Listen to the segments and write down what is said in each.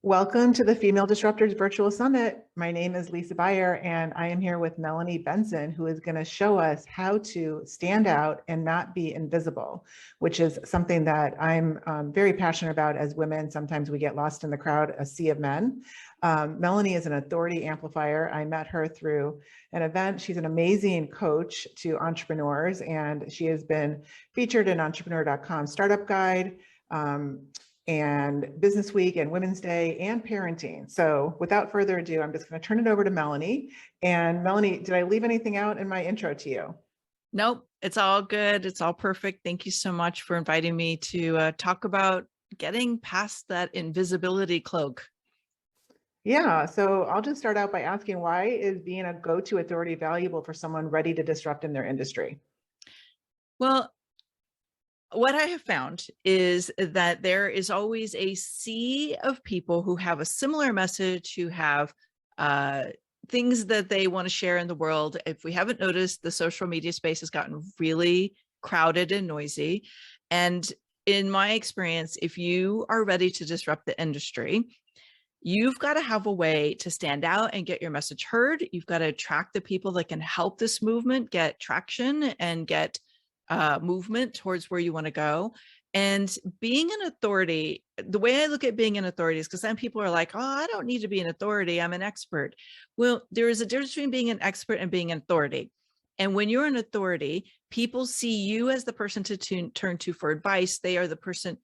Welcome to the Female Disruptors Virtual Summit. My name is Lisa Beyer, and I am here with Melanie Benson, who is going to show us how to stand out and not be invisible, which is something that I'm very passionate about as women. Sometimes we get lost in the crowd, a sea of men. Melanie is an authority amplifier. I met her through an event. She's an amazing coach to entrepreneurs, and she has been featured in entrepreneur.com Startup Guide, and Business Week and Women's Day and parenting. So without further ado, I'm just going to turn it over to Melanie. And Melanie, did I leave anything out in my intro to you? Nope, it's all good. It's all perfect. Thank you so much for inviting me to talk about getting past that invisibility cloak. Yeah, so I'll just start out by asking, why is being a go-to authority valuable for someone ready to disrupt in their industry? Well, what I have found is that there is always a sea of people who have a similar message, who have things that they want to share in the world. If we haven't noticed, the social media space has gotten really crowded and noisy. And in my experience, if you are ready to disrupt the industry, you've got to have a way to stand out and get your message heard. You've got to attract the people that can help this movement get traction and get movement towards where you want to go. And being an authority, the way I look at being an authority is because some people are like, oh, I don't need to be an authority, I'm an expert. Well, there is a difference between being an expert and being an authority. And when you're an authority, people see you as the person to turn to for advice. You are the person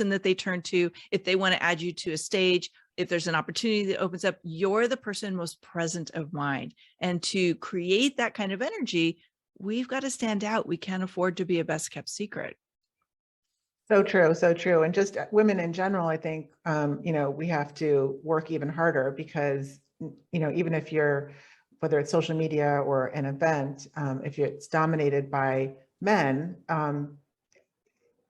that they turn to if they want to add you to a stage. If there's an opportunity that opens up, you're the person most present of mind. And to create that kind of energy, we've got to stand out. We can't afford to be a best kept secret. So true, so true. And just women in general, I think, we have to work even harder because, even if you're, whether it's social media or an event, if it's dominated by men,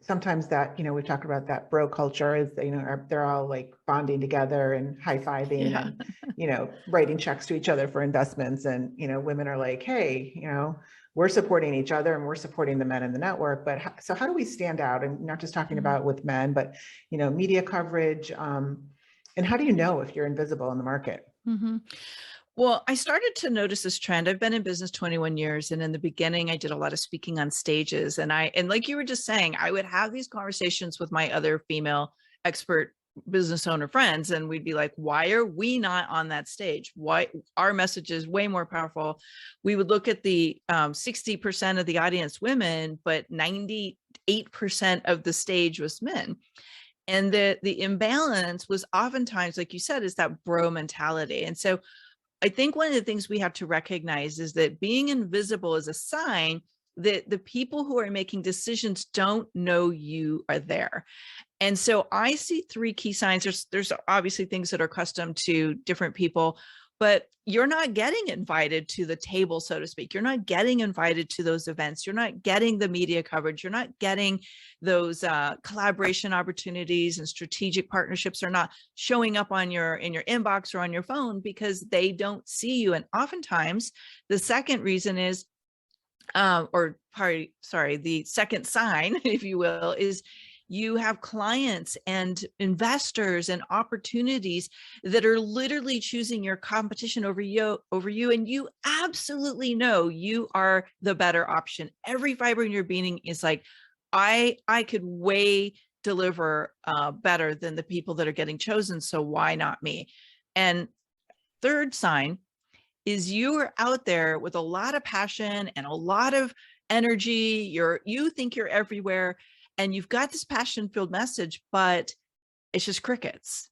sometimes that, we've talked about that bro culture is, they're all like bonding together and high-fiving and, writing checks to each other for investments. And, women are like, hey, we're supporting each other and we're supporting the men in the network. But so how do we stand out? And not just talking about with men, but, media coverage. And how do you know if you're invisible in the market? Mm-hmm. Well, I started to notice this trend. I've been in business 21 years. And in the beginning, I did a lot of speaking on stages. And like you were just saying, I would have these conversations with my other female expert business owner friends. And we'd be like, why are we not on that stage? Why our message is way more powerful. We would look at the 60% of the audience women, but 98% of the stage was men. And the imbalance was oftentimes, like you said, is that bro mentality. And so I think one of the things we have to recognize is that being invisible is a sign that the people who are making decisions don't know you are there. And so I see three key signs. There's obviously things that are custom to different people, but you're not getting invited to the table, so to speak. You're not getting invited to those events. You're not getting the media coverage. You're not getting those collaboration opportunities, and strategic partnerships are not showing up in your inbox or on your phone because they don't see you. And oftentimes the second reason is, the second sign, if you will, is you have clients and investors and opportunities that are literally choosing your competition over you, and you absolutely know you are the better option. Every fiber in your being is like, I could way deliver better than the people that are getting chosen, so why not me? And third sign is you are out there with a lot of passion and a lot of energy. You think you're everywhere, and you've got this passion-filled message, but it's just crickets.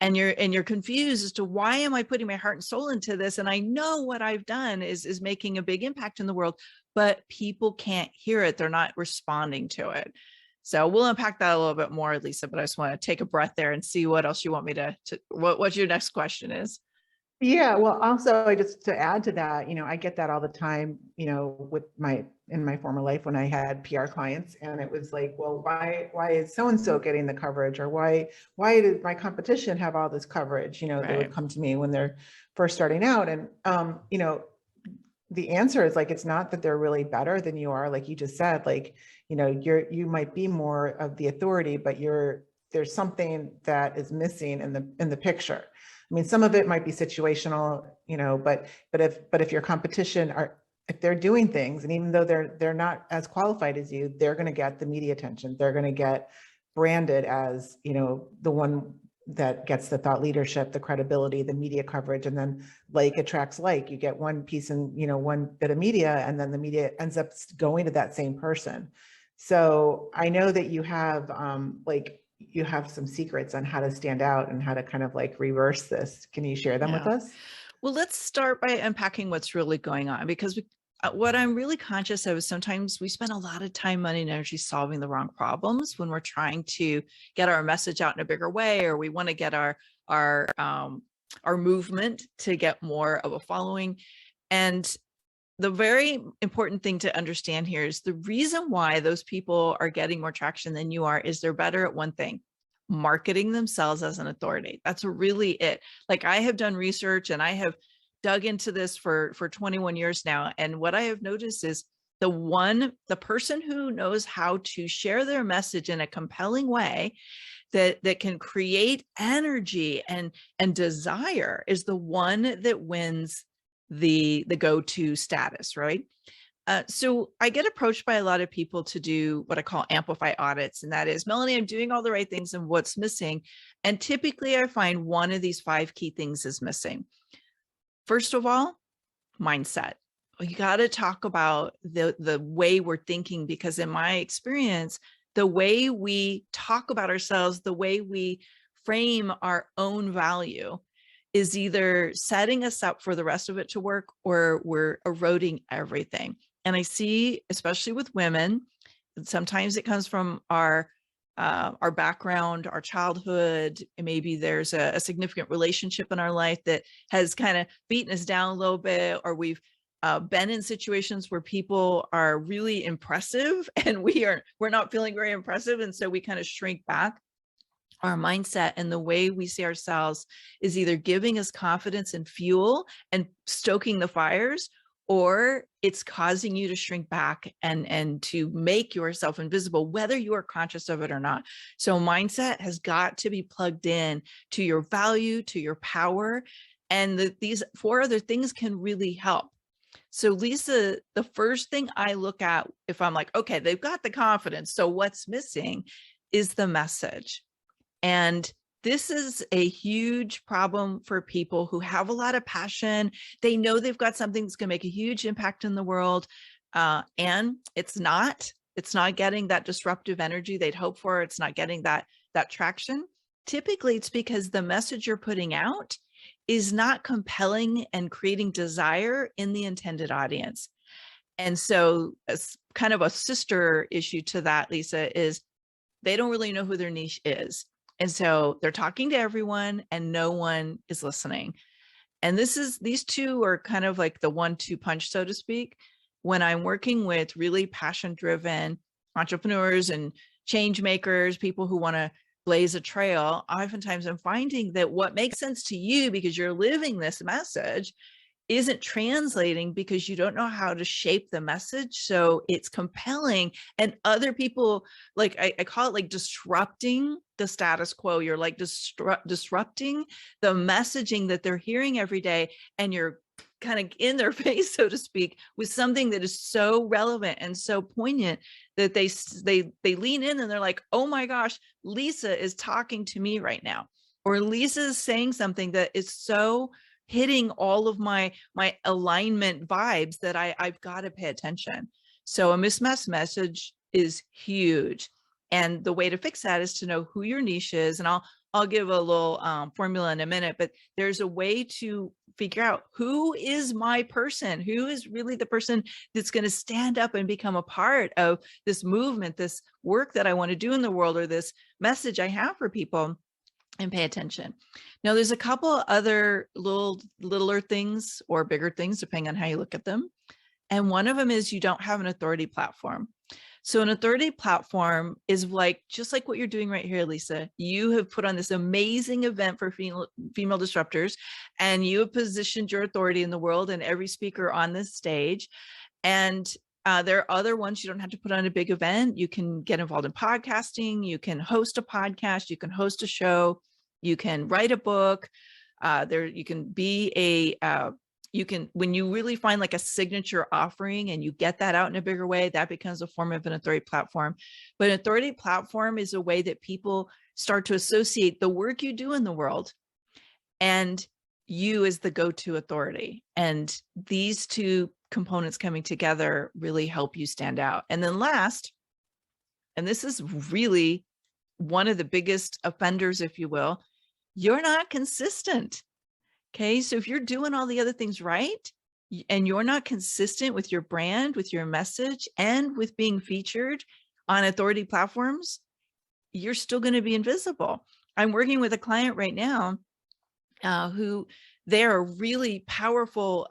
And you're confused as to, why am I putting my heart and soul into this? And I know what I've done is making a big impact in the world, but people can't hear it. They're not responding to it. So we'll unpack that a little bit more, Lisa, but I just want to take a breath there and see what else you want me to what your next question is. Yeah, well, also just to add to that, I get that all the time, in my former life when I had PR clients, and it was like, well, why is so-and-so getting the coverage, or why did my competition have all this coverage? Right. They would come to me when they're first starting out, and the answer is like, it's not that they're really better than you are, like you just said, like, you might be more of the authority, but you're there's something that is missing in the picture. I mean, some of it might be situational, you know, but if your competition are, if they're doing things, and even though they're not as qualified as you, they're going to get the media attention. They're going to get branded as, you know, the one that gets the thought leadership, the credibility, the media coverage, and then like attracts like. You get one piece in, you know, one bit of media, and then the media ends up going to that same person. So I know that you have like, you have some secrets on how to stand out and how to kind of like reverse this. Can you share them with us? Well, let's start by unpacking what's really going on, because what I'm really conscious of is sometimes we spend a lot of time, money, and energy solving the wrong problems when we're trying to get our message out in a bigger way, or we want to get our movement to get more of a following. And the very important thing to understand here is the reason why those people are getting more traction than you are is they're better at one thing: marketing themselves as an authority. That's really it. Like, I have done research and I have dug into this for 21 years now. And what I have noticed is the person who knows how to share their message in a compelling way that can create energy and desire is the one that wins the go-to status, right? So I get approached by a lot of people to do what I call amplify audits. And that is, Melanie, I'm doing all the right things and what's missing. And typically I find one of these 5 key things is missing. First of all, mindset. You got to talk about the way we're thinking, because in my experience, the way we talk about ourselves, the way we frame our own value is either setting us up for the rest of it to work, or we're eroding everything. And I see, especially with women, sometimes it comes from our background, our childhood. Maybe there's a significant relationship in our life that has kind of beaten us down a little bit, or we've been in situations where people are really impressive and we're not feeling very impressive. And so we kind of shrink back. Our mindset and the way we see ourselves is either giving us confidence and fuel and stoking the fires, or it's causing you to shrink back and to make yourself invisible, whether you are conscious of it or not. So mindset has got to be plugged in to your value, to your power, and these 4 other things can really help. So Lisa, the first thing I look at, if I'm like, okay, they've got the confidence, so what's missing is the message. And this is a huge problem for people who have a lot of passion. They know they've got something that's going to make a huge impact in the world. And it's not getting that disruptive energy they'd hope for. It's not getting that traction. Typically, it's because the message you're putting out is not compelling and creating desire in the intended audience. And so as kind of a sister issue to that, Lisa, is they don't really know who their niche is. And so they're talking to everyone and no one is listening. And these 2 are kind of like the 1-2 punch, so to speak. When I'm working with really passion-driven entrepreneurs and change makers, people who want to blaze a trail, oftentimes I'm finding that what makes sense to you because you're living this message isn't translating because you don't know how to shape the message so it's compelling. And other people, like I call it like disrupting the status quo. You're like disrupting the messaging that they're hearing every day, and you're kind of in their face, so to speak, with something that is so relevant and so poignant that they lean in and they're like, oh my gosh, Lisa is talking to me right now, or Lisa is saying something that is so hitting all of my alignment vibes that I've got to pay attention. So a mismatched message is huge. And the way to fix that is to know who your niche is. And I'll give a little formula in a minute, but there's a way to figure out who is my person, who is really the person that's going to stand up and become a part of this movement, this work that I want to do in the world, or this message I have for people, and pay attention. Now, there's a couple other littler things or bigger things, depending on how you look at them. And one of them is you don't have an authority platform. So an authority platform is just like what you're doing right here, Lisa. You have put on this amazing event for female disruptors, and you have positioned your authority in the world and every speaker on this stage. And There are other ones you don't have to put on a big event. You can get involved in podcasting. You can host a podcast. You can host a show. You can write a book. You can be when you really find like a signature offering and you get that out in a bigger way, that becomes a form of an authority platform. But an authority platform is a way that people start to associate the work you do in the world and you as the go-to authority. And these two components coming together really help you stand out. And then last, and this is really one of the biggest offenders, if you will, you're not consistent. Okay, so if you're doing all the other things right, and you're not consistent with your brand, with your message, and with being featured on authority platforms, you're still going to be invisible. I'm working with a client right now who they're really powerful.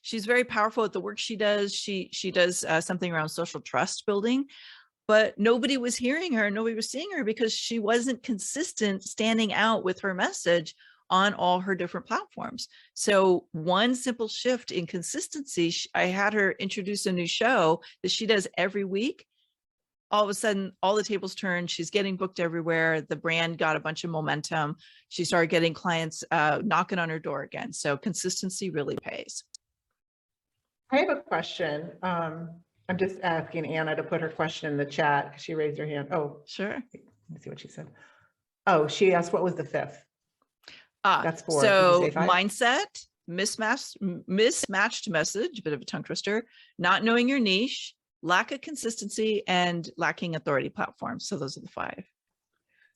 She's very powerful at the work she does. She does something around social trust building, but nobody was hearing her. Nobody was seeing her because she wasn't consistent standing out with her message on all her different platforms. So one simple shift in consistency, I had her introduce a new show that she does every week. All of a sudden, all the tables turned. She's getting booked everywhere. The brand got a bunch of momentum. She started getting clients knocking on her door again. So consistency really pays. I have a question. I'm just asking Anna to put her question in the chat. She raised her hand. Oh, sure. Let me see what she said. Oh, she asked, what was the fifth? That's four. So mindset, mismatched message, a bit of a tongue twister, not knowing your niche, lack of consistency, and lacking authority platforms. So those are the five.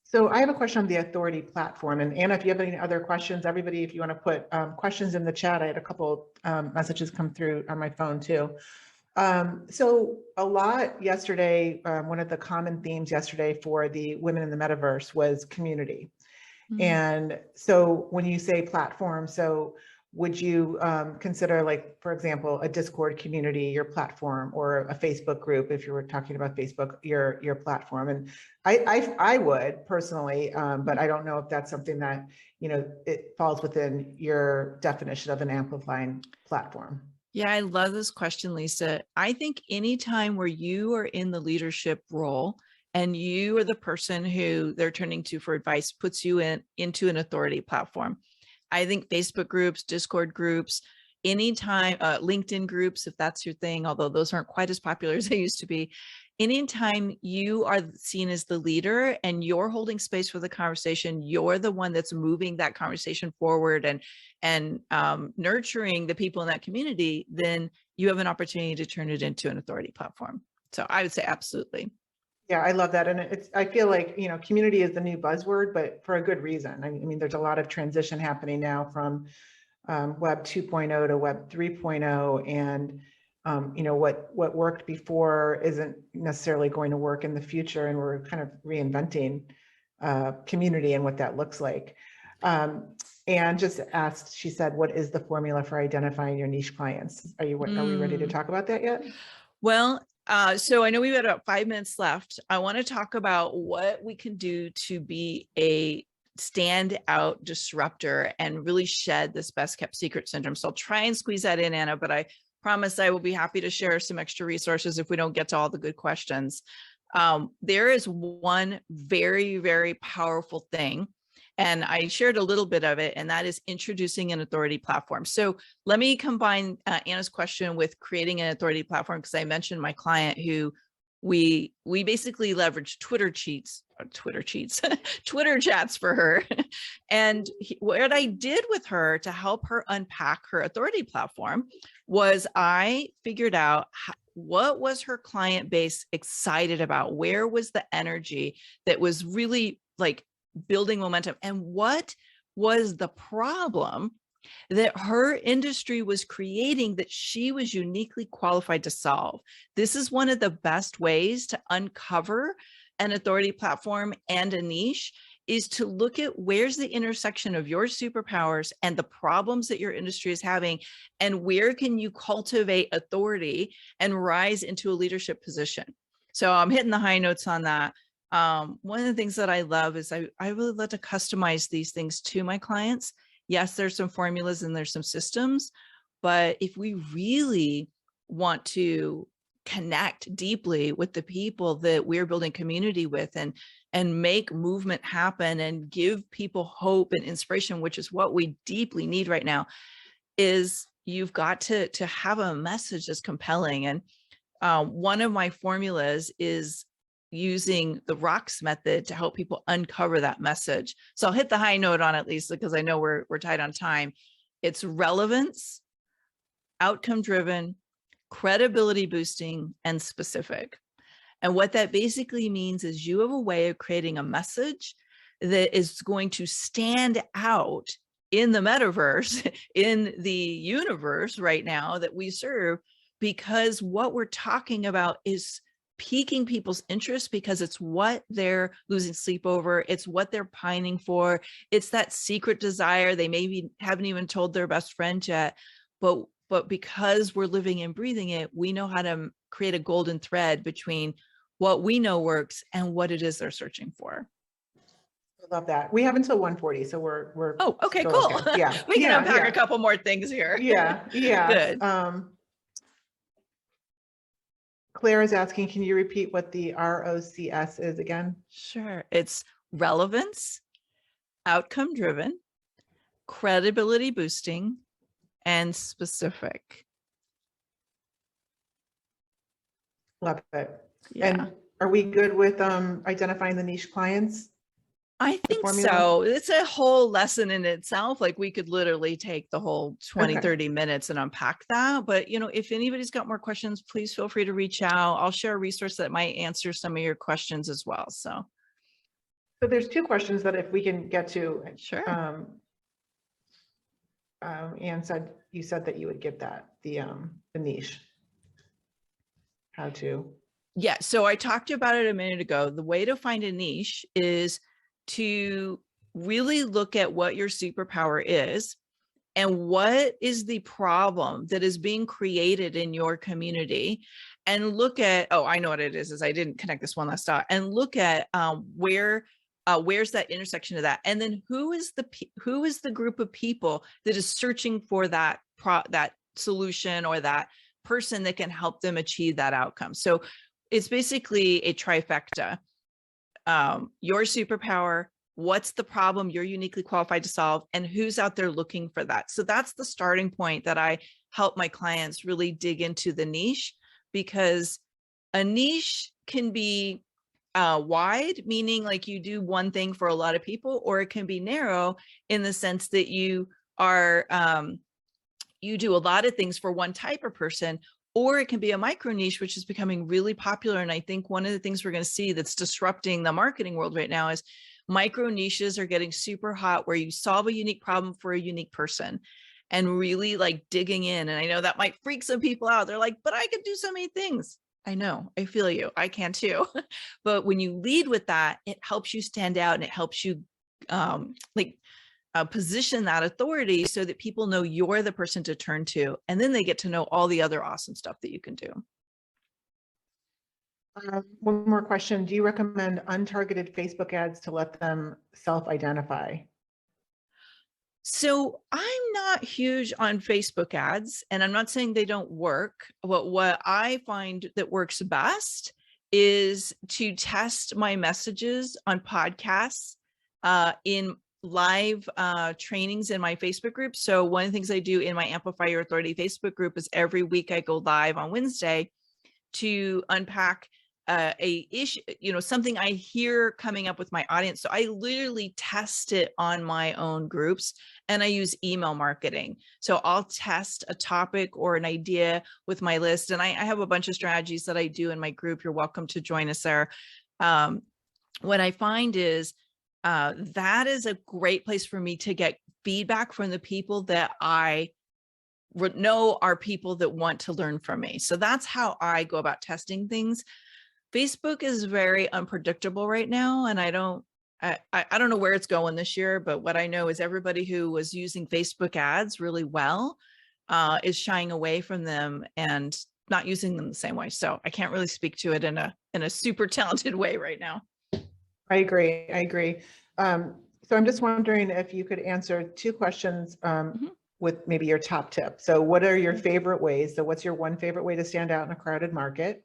So I have a question on the authority platform. And Anna, if you have any other questions, everybody, if you want to put questions in the chat, I had a couple messages come through on my phone too. So a lot yesterday, one of the common themes yesterday for the Women in the Metaverse was community. And so when you say platform, so would you consider, like, for example, a Discord community, your platform, or a Facebook group, if you were talking about Facebook, your platform? And I would personally, but I don't know if that's something that, it falls within your definition of an amplifying platform. Yeah, I love this question, Lisa. I think anytime where you are in the leadership role and you are the person who they're turning to for advice, puts you into an authority platform. I think Facebook groups, Discord groups, anytime, LinkedIn groups, if that's your thing, although those aren't quite as popular as they used to be. Anytime you are seen as the leader and you're holding space for the conversation, you're the one that's moving that conversation forward and nurturing the people in that community, then you have an opportunity to turn it into an authority platform. So I would say absolutely. Yeah, I love that. And I feel like, community is the new buzzword, but for a good reason. I mean, there's a lot of transition happening now from Web 2.0 to Web 3.0. And, what worked before isn't necessarily going to work in the future. And we're kind of reinventing community and what that looks like. And just asked, she said, what is the formula for identifying your niche clients? Are we ready to talk about that yet? Well, so I know we've got about 5 minutes left. I want to talk about what we can do to be a standout disruptor and really shed this best kept secret syndrome. So I'll try and squeeze that in, Anna, but I promise I will be happy to share some extra resources if we don't get to all the good questions. There is one very, very powerful thing, and I shared a little bit of it, and that is introducing an authority platform. So let me combine Anna's question with creating an authority platform, because I mentioned my client who we basically leveraged Twitter chats for her. And what I did with her to help her unpack her authority platform was I figured out what was her client base excited about? Where was the energy that was really like building momentum? And what was the problem that her industry was creating that she was uniquely qualified to solve? This is one of the best ways to uncover an authority platform and a niche, is to look at where's the intersection of your superpowers and the problems that your industry is having, and where can you cultivate authority and rise into a leadership position. So I'm hitting the high notes on that. One of the things that I love is I really love to customize these things to my clients. Yes, there's some formulas and there's some systems, but if we really want to connect deeply with the people that we're building community with, and make movement happen and give people hope and inspiration, which is what we deeply need right now, is you've got to have a message that's compelling. And one of my formulas is using the rocks method to help people uncover that message. So I'll hit the high note on it, Lisa, because I know we're tight on time. It's relevance, outcome driven, credibility boosting, and specific. And what that basically means is you have a way of creating a message that is going to stand out in the metaverse, in the universe right now that we serve, because what we're talking about is piquing people's interest, because it's what they're losing sleep over. It's what they're pining for. It's that secret desire they maybe haven't even told their best friend yet. But because we're living and breathing it, we know how to create a golden thread between what we know works and what it is they're searching for. I love that. We have until 1:40, so we're Oh, okay, still cool. okay. Yeah. We can unpack a couple more things here. Yeah. Good. Claire is asking, can you repeat what the ROCS is again? Sure. It's relevance, outcome driven, credibility boosting, and specific. Love it. Yeah. And are we good with identifying the niche clients? I think so. It's a whole lesson in itself. Like we could literally take the whole 20, 30 minutes and unpack that. But, you know, if anybody's got more questions, please feel free to reach out. I'll share a resource that might answer some of your questions as well. So there's two questions that if we can get to. Sure. Anne you said that you would give that the niche. How to? Yeah. So I talked about it a minute ago. The way to find a niche is to really look at what your superpower is and what is the problem that is being created in your community, and look at, oh, I know what it is I didn't connect this one last thought, and look at where's that intersection of that, and then who is the group of people that is searching for that solution or that person that can help them achieve that outcome. So it's basically a trifecta. Your superpower, what's the problem you're uniquely qualified to solve, and who's out there looking for that. So that's the starting point that I help my clients really dig into the niche, because a niche can be wide, meaning like you do one thing for a lot of people, or it can be narrow in the sense that you are you do a lot of things for one type of person, or it can be a micro niche, which is becoming really popular. And I think one of the things we're going to see that's disrupting the marketing world right now is micro niches are getting super hot, where you solve a unique problem for a unique person and really like digging in. And I know that might freak some people out. They're like, but I could do so many things. I know, I feel you. I can too. But when you lead with that, it helps you stand out, and it helps you position that authority so that people know you're the person to turn to, and then they get to know all the other awesome stuff that you can do. One more question. Do you recommend untargeted Facebook ads to let them self-identify? So I'm not huge on Facebook ads, and I'm not saying they don't work. What I find that works best is to test my messages on podcasts, in live trainings in my Facebook group. So one of the things I do in my Amplify Your Authority Facebook group is every week I go live on Wednesday to unpack a issue, something I hear coming up with my audience. So I literally test it on my own groups, and I use email marketing. So I'll test a topic or an idea with my list. And I have a bunch of strategies that I do in my group. You're welcome to join us there. What I find is that is a great place for me to get feedback from the people that I know are people that want to learn from me. So that's how I go about testing things. Facebook is very unpredictable right now, and I don't know where it's going this year, but what I know is everybody who was using Facebook ads really well is shying away from them and not using them the same way. So I can't really speak to it in a super talented way right now. I agree. So I'm just wondering if you could answer two questions. with maybe your top tip. So what are your favorite ways? So what's your one favorite way to stand out in a crowded market?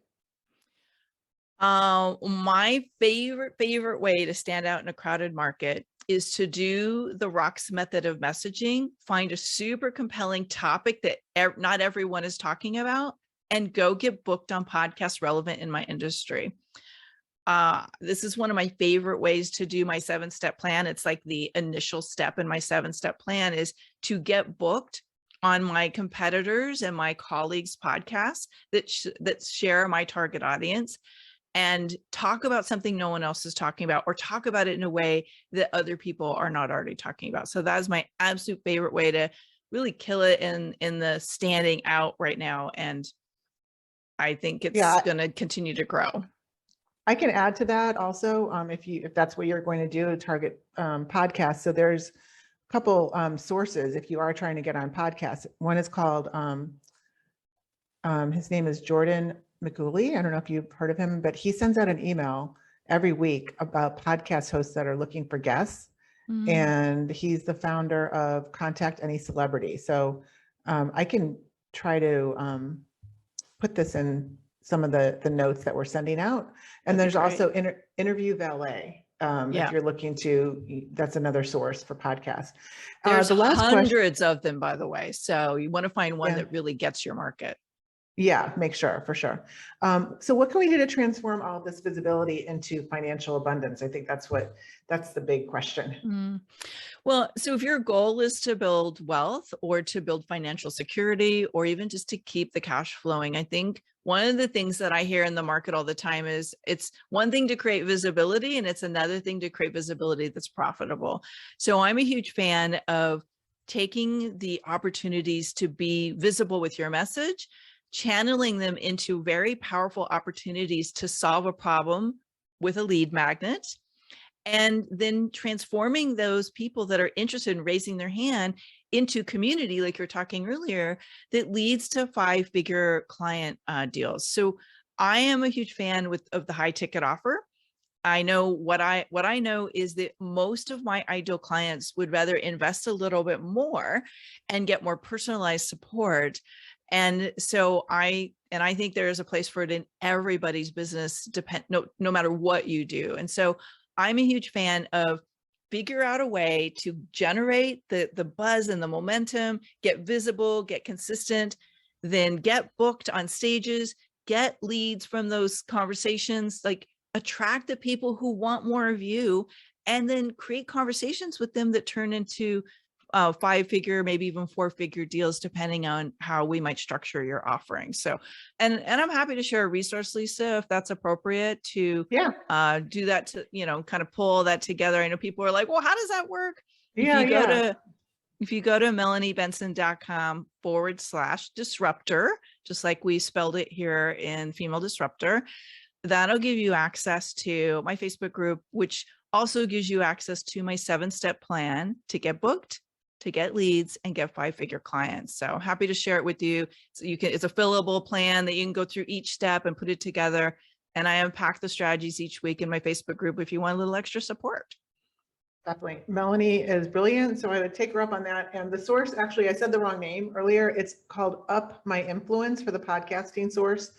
My favorite way to stand out in a crowded market is to do the rocks method of messaging, find a super compelling topic that not everyone is talking about, and go get booked on podcasts relevant in my industry. This is one of my favorite ways to do my 7-step plan. It's like the initial step in my 7-step plan is to get booked on my competitors and my colleagues' podcasts that share my target audience, and talk about something no one else is talking about, or talk about it in a way that other people are not already talking about. So that is my absolute favorite way to really kill it in the standing out right now. And I think it's going to continue to grow. I can add to that also, if that's what you're going to do, target podcasts. So there's a couple sources if you are trying to get on podcasts. One is called, his name is Jordan McGooley. I don't know if you've heard of him, but he sends out an email every week about podcast hosts that are looking for guests. And he's the founder of Contact Any Celebrity. So I can try to put this in some of the notes that we're sending out. And there's also Interview Valet. If you're looking to, that's another source for podcasts. There's hundreds of them, by the way. So you want to find one that really gets your market. Yeah, make sure, for sure. So what can we do to transform all of this visibility into financial abundance? I think that's the big question. Well, so if your goal is to build wealth or to build financial security, or even just to keep the cash flowing, I think one of the things that I hear in the market all the time is it's one thing to create visibility and it's another thing to create visibility that's profitable. So I'm a huge fan of taking the opportunities to be visible with your message, channeling them into very powerful opportunities to solve a problem with a lead magnet, and then transforming those people that are interested in raising their hand into community, like you're talking earlier, that leads to 5-figure client deals. So I am a huge fan of the high ticket offer. I know what I know is that most of my ideal clients would rather invest a little bit more and get more personalized support. And so I think there is a place for it in everybody's business, no matter what you do. And so I'm a huge fan of figure out a way to generate the buzz and the momentum, get visible, get consistent, then get booked on stages, get leads from those conversations, like attract the people who want more of you, and then create conversations with them that turn into 5-figure, maybe even 4-figure deals, depending on how we might structure your offering. So, and I'm happy to share a resource, Lisa, if that's appropriate to do that, to, kind of pull that together. I know people are like, well, how does that work? If you go to melaniebenson.com/disruptor, just like we spelled it here in Female Disruptor, that'll give you access to my Facebook group, which also gives you access to my 7-step plan to get booked, to get leads, and get 5-figure clients. So happy to share it with you. So it's a fillable plan that you can go through each step and put it together. And I unpack the strategies each week in my Facebook group if you want a little extra support. Definitely. Melanie is brilliant. So I would take her up on that. And the source, actually, I said the wrong name earlier. It's called Up My Influence for the podcasting source.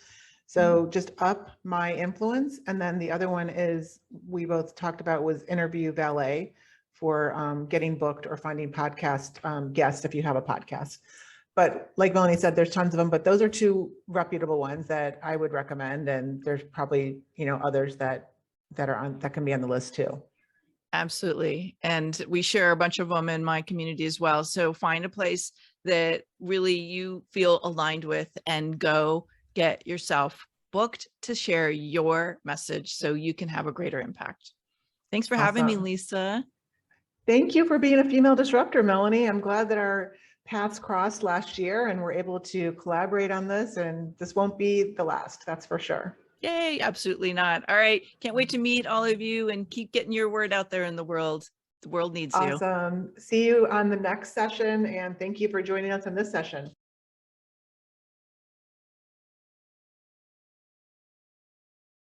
So just Up My Influence. And then the other one is, we both talked about, was Interview Valet for getting booked or finding podcast guests if you have a podcast. But like Melanie said, there's tons of them, but those are 2 reputable ones that I would recommend. And there's probably, others that can be on the list too. Absolutely. And we share a bunch of them in my community as well. So find a place that really you feel aligned with and go get yourself booked to share your message so you can have a greater impact. Thanks for having me, Lisa. Thank you for being a female disruptor, Melanie. I'm glad that our paths crossed last year and we're able to collaborate on this, and this won't be the last, that's for sure. Yay, absolutely not. All right. Can't wait to meet all of you and keep getting your word out there in the world. The world needs you. Awesome. See you on the next session, and thank you for joining us in this session.